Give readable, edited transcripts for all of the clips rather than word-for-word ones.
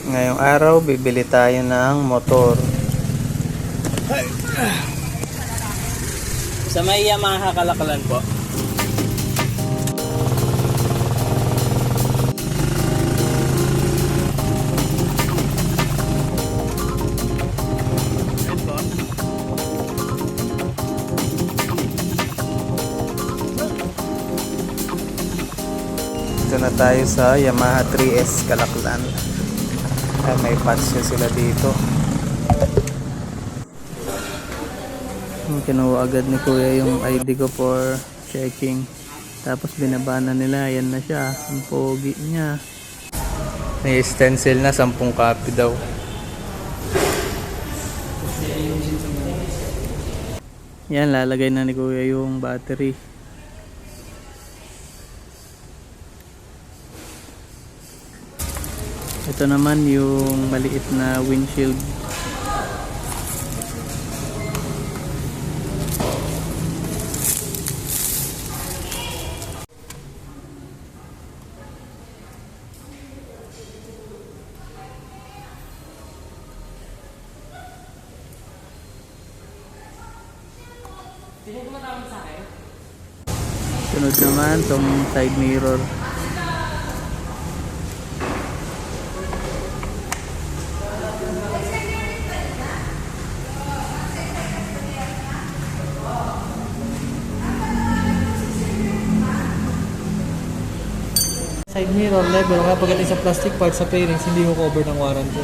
Ngayong araw, bibili tayo ng motor. Sa may Yamaha Kalakalan po. Dito na tayo sa Yamaha 3S Kalaklan. Ay, may patch na sila dito. Kinuha agad ni Kuya yung ID ko for checking. Tapos binabana nila. Yan na siya. Ang pogi niya. May stencil na 10 copy daw. Yan, lalagay na ni Kuya yung battery. Ito naman yung maliit na windshield. Sunod naman tong side mirror. Side mirror level, kaya pagdating sa plastic parts sa fairings, hindi ko cover ng warranty.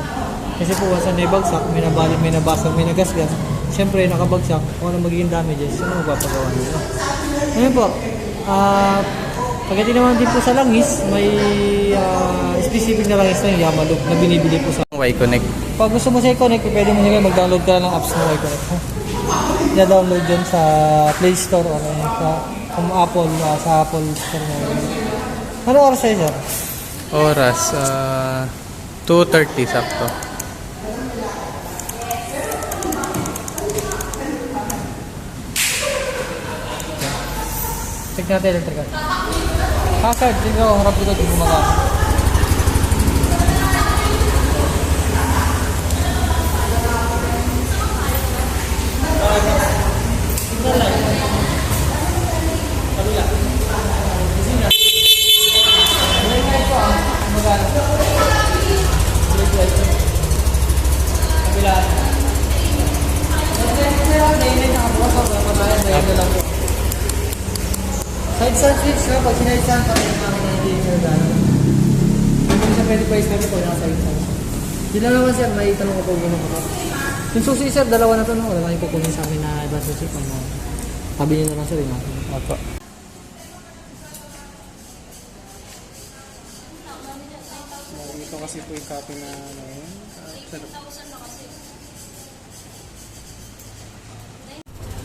Kasi po, once may bagsak, may nabalik, may nabasag, may nagasgas, siyempre nakabagsak, kung ano magiging damages, ano magpapagawa nila. Ngayon po, pagdating naman din po sa langis, may specific na langis na yung Yamaloop na binibili po sa Y-Connect. Pag gusto mo sa Y-Connect, pwede mo nila mag-download ka ng apps ng Y-Connect. I-download dyan sa Play Store o kung Apple, sa Apple Store na yun. Ano oras sa'yo, sir? Oras, 2:30 sakto. Check natin electrical. Hazard, tingnan ko, harap dito kung gumagana. Signal light. Kabila. Signal. Signal light ko gumagana. Signal light. Kabila. Signal light, dahil nakabukas ako, kabayan, dahil lang po. Side stand switch na, pag sinide stand, patay namin na hindi siya gano'n. Hindi siya pwede pa i-start ko yung side stand. Yun lang naman sir, may tanong ko po gano'n ko. Yung susi sir, dalawa na to, no? Wala kayong kukunin sa amin na ibang susi. Sabi niyo na lang sir, yun natin. Opo. Ito kasi po yung copy na ngayon.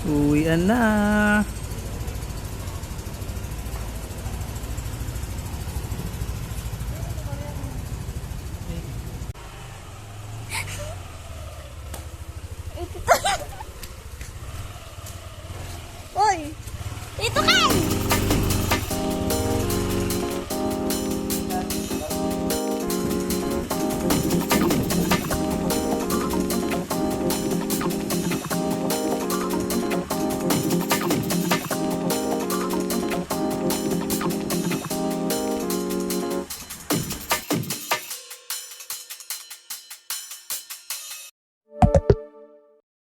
Uwian na.